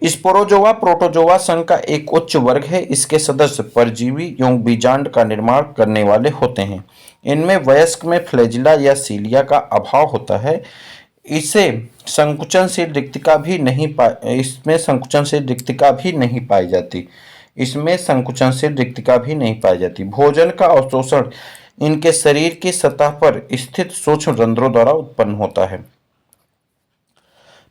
स्पोरोजोआ प्रोटोजोआ संघ का एक उच्च वर्ग है। इसके सदस्य परजीवी एवं बीजांड का निर्माण करने वाले होते हैं। इनमें वयस्क में फ्लैजिला या सीलिया का अभाव होता है। इसे संकुचनशील रिक्तिका भी नहीं इसमें संकुचनशील रिक्तिका भी नहीं पाई जाती। इसमें संकुचनशील रिक्तिका भी नहीं पाई जाती। भोजन का अवशोषण इनके शरीर की सतह पर स्थित सूक्ष्म रंध्रों द्वारा उत्पन्न होता है।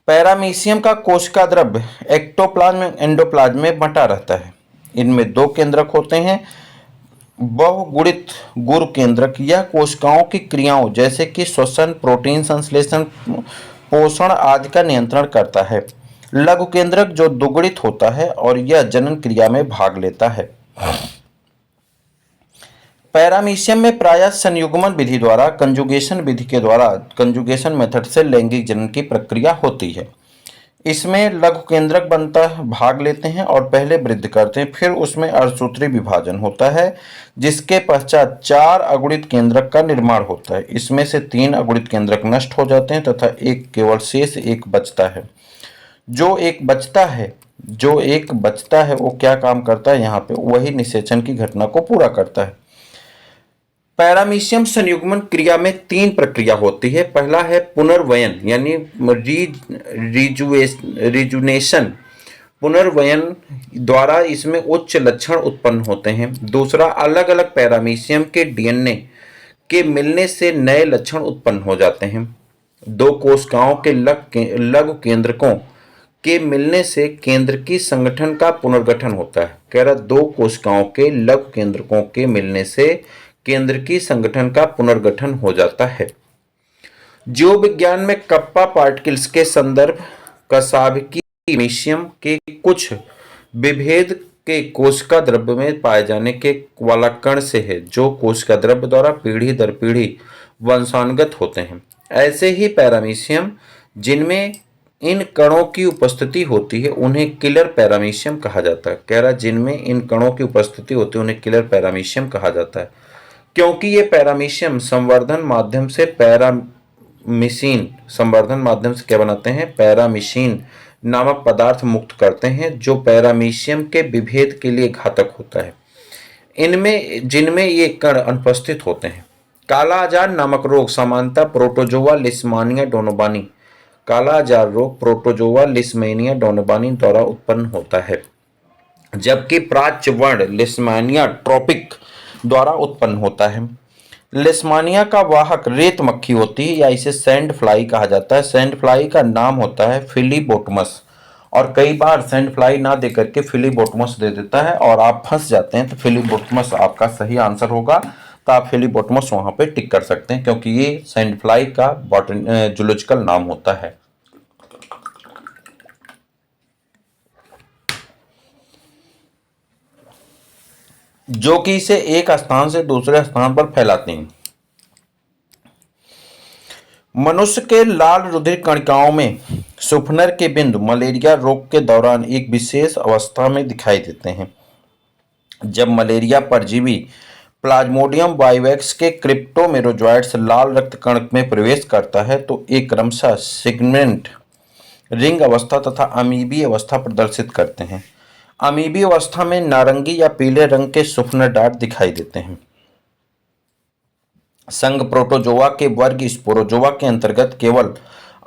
पैरामीशियम का कोशिका द्रव्य एक्टोप्लाज्म एवं एंडोप्लाज्म में बंटा रहता है। इनमें दो केंद्रक होते हैं। बहुगुणित गुरु केंद्रक यह कोशिकाओं की क्रियाओं जैसे कि श्वसन, प्रोटीन संश्लेषण, पोषण आदि का नियंत्रण करता है। लघु केंद्रक जो दुगुणित होता है और यह जनन क्रिया में भाग लेता है। पैरामीशियम में प्रायः संयुग्मन विधि द्वारा कंजुगेशन विधि के द्वारा कंजुगेशन मेथड से लैंगिक जनन की प्रक्रिया होती है। इसमें लघु केंद्रक बनता भाग लेते हैं और पहले वृद्धि करते हैं, फिर उसमें अर्धसूत्री विभाजन होता है, जिसके पश्चात 4 अगुणित केंद्रक का निर्माण होता है। इसमें से 3 अगुणित केंद्रक नष्ट हो जाते हैं तथा एक केवल शेष एक बचता है। जो एक बचता है वो क्या काम करता है? यहाँ पे वही निषेचन की घटना को पूरा करता है। पैरामीशियम संयुग्मन क्रिया में 3 प्रक्रिया होती है। पहला है पुनर्वयन यानी रिजुनेशन। पुनर्वयन द्वारा इसमें उच्च लक्षण उत्पन्न होते हैं। दूसरा, अलग अलग पैरामीशियम के डीएनए के मिलने से नए लक्षण उत्पन्न हो जाते हैं। 2 कोशिकाओं के लघु केंद्रकों के मिलने से केंद्रकी संगठन का पुनर्गठन होता है। कह रहा 2 कोशिकाओं के लघु केंद्रकों के मिलने से केंद्रकी संगठन का पुनर्गठन हो जाता है। जीव विज्ञान में कप्पा पार्टिकल्स के संदर्भ कशाभिकी मीशियम के कुछ विभेद के कोशिका द्रव्य में पाए जाने के वाला कण से है, जो कोशिका द्रव्य द्वारा पीढ़ी दर पीढ़ी वंशानुगत होते हैं। ऐसे ही पैरामीशियम जिनमें इन कणों की उपस्थिति होती है उन्हें किलर पैरामीशियम कहा जाता है। कह रहा जिनमें इन कणों की उपस्थिति होती है उन्हें किलर पैरामीशियम कहा जाता है, क्योंकि ये पैरामीशियम संवर्धन माध्यम से क्या बनाते हैं? पैरामीशिन नामक पदार्थ मुक्त करते हैं, जो पैरामीशियम के विभेद के लिए घातक होता है। जिनमें ये कण अनुपस्थित होते हैं। काला आजार नामक रोग सामान्यतः प्रोटोजोआ लिस्मानिया डोनोबानी द्वारा उत्पन्न होता है, जबकि प्राच्य वर्ण लिस्मानिया ट्रोपिक द्वारा उत्पन्न होता है। लिस्मानिया का वाहक रेत मक्खी होती है या इसे सैंड फ्लाई कहा जाता है। सैंड फ्लाई का नाम होता है फिलीबोटमस, और कई बार सैंड फ्लाई ना दे करके फिलीबोटमस दे देता है और आप फंस जाते हैं। तो फिलीबोटमस आपका सही आंसर होगा, तो आप फिलीबोटमस वहां पे टिक कर सकते हैं, क्योंकि ये सैंड फ्लाई का जूलॉजिकल नाम होता है। जो कि इसे एक स्थान से दूसरे स्थान पर फैलाते हैं। मनुष्य के लाल रुधिर कणिकाओं में सुफनर के बिंदु मलेरिया रोग के दौरान एक विशेष अवस्था में दिखाई देते हैं। जब मलेरिया परजीवी प्लाज्मोडियम वाइवेक्स के क्रिप्टोमेरोजॉइड्स लाल रक्त कण में प्रवेश करता है तो एक क्रमशः सिगमेंट रिंग अवस्था तथा अमीबी अवस्था प्रदर्शित करते हैं। अमीबी अवस्था में नारंगी या पीले रंग के सुफनर डाट दिखाई देते हैं। संघ प्रोटोजोआ के वर्ग स्पोरोजोआ के अंतर्गत केवल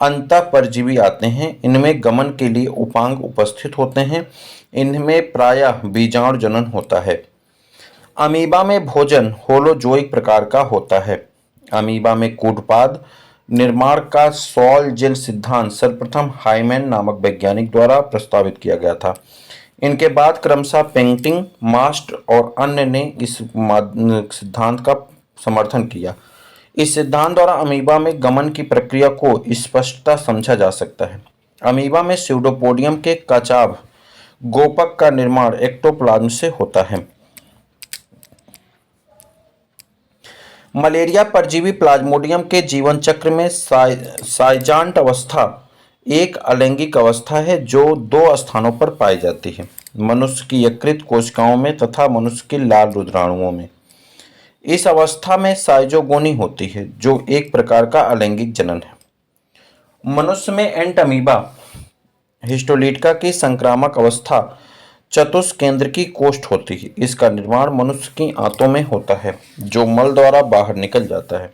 अंतःपरजीवी आते हैं। इनमें गमन के लिए उपांग उपस्थित होते हैं। इनमें प्रायः बीजाणु जनन होता है। अमीबा में भोजन होलोजोइक प्रकार का होता है। अमीबा में कूटपाद निर्माण का सॉल जेल सिद्धांत सर्वप्रथम हाइमेन नामक वैज्ञानिक द्वारा प्रस्तावित किया गया था। इनके बाद क्रमशः पेंटिंग, मास्ट और अन्य ने इस सिद्धांत का समर्थन किया। इस सिद्धांत द्वारा अमीबा में गमन की प्रक्रिया को स्पष्टता समझा जा सकता है। अमीबा में स्यूडोपोडियम के कचाभ गोपक का निर्माण एक्टोप्लाज्म से होता है। मलेरिया परजीवी प्लाज्मोडियम के जीवन चक्र में साइजांट अवस्था एक अलैंगिक अवस्था है जो 2 स्थानों पर पाई जाती है, मनुष्य की यकृत कोशिकाओं में तथा मनुष्य के लाल रुधिराणुओं में। इस अवस्था में साइजोगोनी होती है जो एक प्रकार का अलैंगिक जनन है। मनुष्य में एंटमीबा हिस्टोलिटिका की संक्रामक अवस्था चतुष्केंद्रकी कोष्ठ होती है। इसका निर्माण मनुष्य की आंतों में होता है जो मल द्वारा बाहर निकल जाता है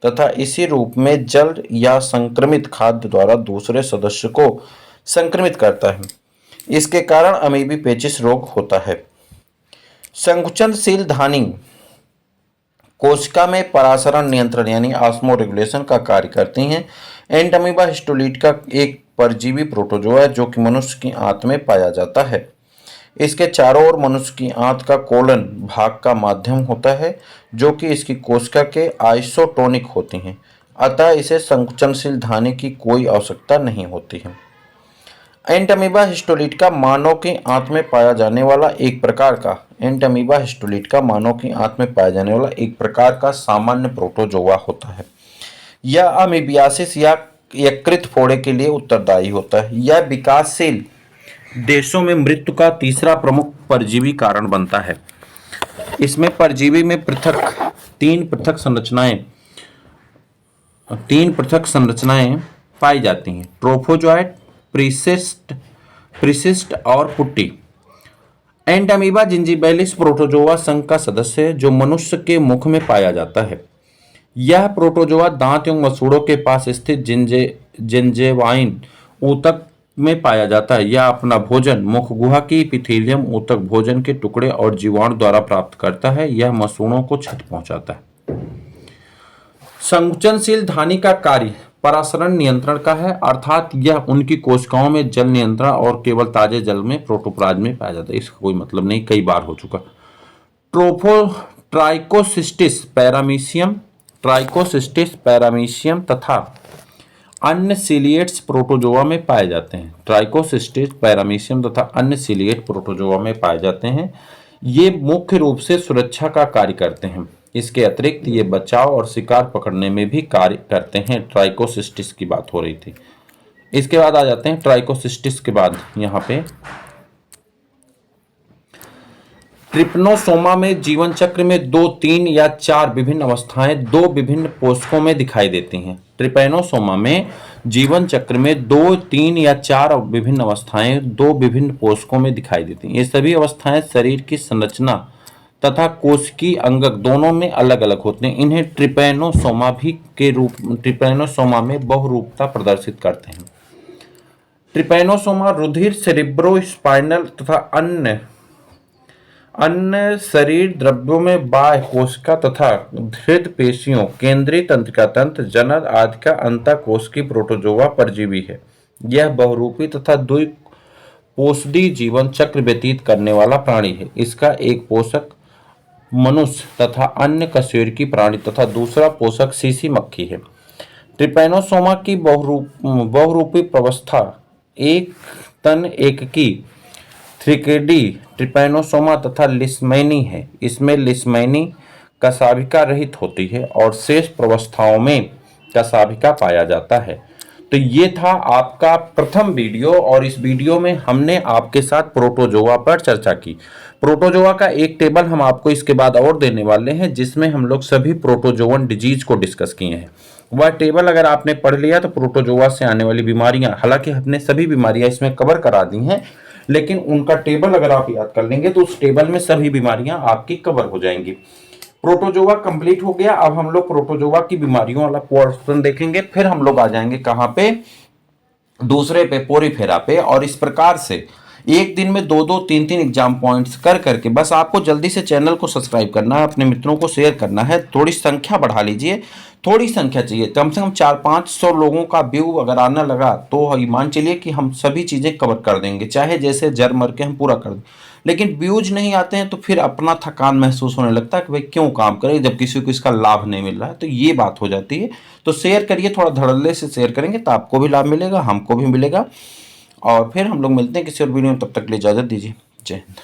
तथा इसी रूप में जल या संक्रमित खाद्य द्वारा दूसरे सदस्य को संक्रमित करता है। इसके कारण अमीबी पेचिस रोग होता है। संकुचनशील धानी कोशिका में परासरण नियंत्रण यानी ऑस्मो रेगुलेशन का कार्य करती हैं। एंटमीबा हिस्टोलिटिका एक परजीवी प्रोटोजोआ है जो कि मनुष्य की आंत में पाया जाता है। इसके चारों ओर मनुष्य की आंत का कोलन भाग का माध्यम होता है जो कि इसकी कोशिका के आइसोटोनिक होती हैं, अतः इसे संकुचनशील धानी की कोई आवश्यकता नहीं होती है। एंटमीबा हिस्टोलिटिका मानव की आंत में पाया जाने वाला एक प्रकार का सामान्य प्रोटोजोआ होता है। यह अमीबियासिस या यकृत फोड़े के लिए उत्तरदायी होता है। यह विकासशील देशों में मृत्यु का तीसरा प्रमुख परजीवी कारण बनता है। इसमें परजीवी में तीन पृथक संरचनाएं पाई जाती हैं, ट्रोफोजोइट, प्रिसिस्ट और पुट्टी। एंटमीबा जिंजिबेलिस प्रोटोजोआ संघ का सदस्य है जो मनुष्य के मुख में पाया जाता है। यह प्रोटोजोआ दांत एवं मसूड़ों के पास स्थित जिंजेवाइन ऊतक में पाया जाता है। यह अपना भोजन मुख गुहा की इपिथेलियम ऊतक भोजन के टुकड़े और जीवाणु द्वारा प्राप्त करता है। यह मसूड़ों को क्षति पहुंचाता है। संकुचनशील धानी का कार्य परासरण नियंत्रण का है, अर्थात यह उनकी कोशिकाओं में जल नियंत्रण और केवल ताजे जल में प्रोटोप्लाज्म में पाया जाता है। इसका कोई मतलब नहीं, कई बार हो चुका। ट्राइकोसिस्टिस पैरामीशियम तथा अन्य सिलिएट्स प्रोटोजोआ में पाए जाते हैं। ट्राइकोसिस्टिस पैरामीशियम तथा अन्य सिलिएट प्रोटोजोआ में पाए जाते हैं। ये मुख्य रूप से सुरक्षा का कार्य करते हैं। इसके अतिरिक्त ये बचाव और शिकार पकड़ने में भी कार्य करते हैं। ट्राइकोसिस्टिस की बात हो रही थी। इसके बाद आ जाते हैं ट्राइकोसिस्टिस के बाद यहाँ पे ट्रिपनोसोमा में जीवन चक्र में 2, 3 या 4 विभिन्न अवस्थाएं 2 विभिन्न पोषकों में दिखाई देती हैं। ट्रिपैनोसोमा में जीवन चक्र में 2, 3 या 4 विभिन्न अवस्थाएं 2 विभिन्न पोषकों में दिखाई देती हैं। ये सभी अवस्थाएं शरीर की संरचना तथा कोशिकीय अंगक दोनों में अलग अलग होते हैं। इन्हें ट्रिपैनोसोमा में बहुरूपता प्रदर्शित करते हैं। ट्रिपैनोसोमा रुधिर, सेरिब्रोस्पाइनल तथा अन्य शरीर द्रव्यों में बाह्य कोशिका तथा हृदय पेशियों, केंद्रीय तंत्रिका तंत्र, जनन आदि का अंतःकोशिकीय प्रोटोजोआ परजीवी है। यह बहुरूपी तथा द्विपोषदी जीवन चक्र व्यतीत करने वाला प्राणी है। इसका एक पोषक मनुष्य तथा अन्य कशेरुकी प्राणी तथा दूसरा पोषक सीसी मक्खी है। ट्रिपैनोसोमा की बहुरूपी प्रवस्था एक तन एककी थ्रिकेडी ट्रिपैनोसोमा तथा लिस्मैनी है। इसमें लिस्मैनी कशाभिका रहित होती है और शेष प्रवस्थाओं में कशाभिका पाया जाता है। तो ये था आपका प्रथम वीडियो और इस वीडियो में हमने आपके साथ प्रोटोजोआ पर चर्चा की। प्रोटोजोआ का एक टेबल हम आपको इसके बाद और देने वाले हैं जिसमें हम लोग सभी प्रोटोजोअन डिजीज को डिस्कस किए हैं। वह टेबल अगर आपने पढ़ लिया तो प्रोटोजोआ से आने वाली बीमारियां, हालांकि हमने सभी बीमारियां इसमें कवर करा दी हैं, लेकिन उनका टेबल अगर आप याद कर लेंगे तो उस टेबल में सभी बीमारियां आपकी कवर हो जाएंगी। प्रोटोजोआ कंप्लीट हो गया। अब हम लोग प्रोटोजोआ की बीमारियों वाला पोर्शन देखेंगे। फिर हम लोग आ जाएंगे कहां पे, दूसरे पे, पोरीफेरा पे। और इस प्रकार से एक दिन में 2-2 3-3 एग्जाम पॉइंट्स कर करके बस आपको जल्दी से चैनल को सब्सक्राइब करना है, अपने मित्रों को शेयर करना है, थोड़ी संख्या बढ़ा लीजिए, थोड़ी संख्या चाहिए, कम से कम 400-500 लोगों का व्यू अगर आना लगा तो मान चलिए कि हम सभी चीज़ें कवर कर देंगे, चाहे जैसे जर मर के हम पूरा कर दें। लेकिन व्यूज नहीं आते हैं तो फिर अपना थकान महसूस होने लगता है कि भाई क्यों काम करें जब किसी को इसका लाभ नहीं मिल रहा है, तो ये बात हो जाती है। तो शेयर करिए, थोड़ा धड़ल्ले से शेयर करेंगे तो आपको भी लाभ मिलेगा, हमको भी मिलेगा। और फिर हम लोग मिलते हैं किसी और वीडियो में, तब तक के लिए इजाज़त दीजिए। जय हिंद।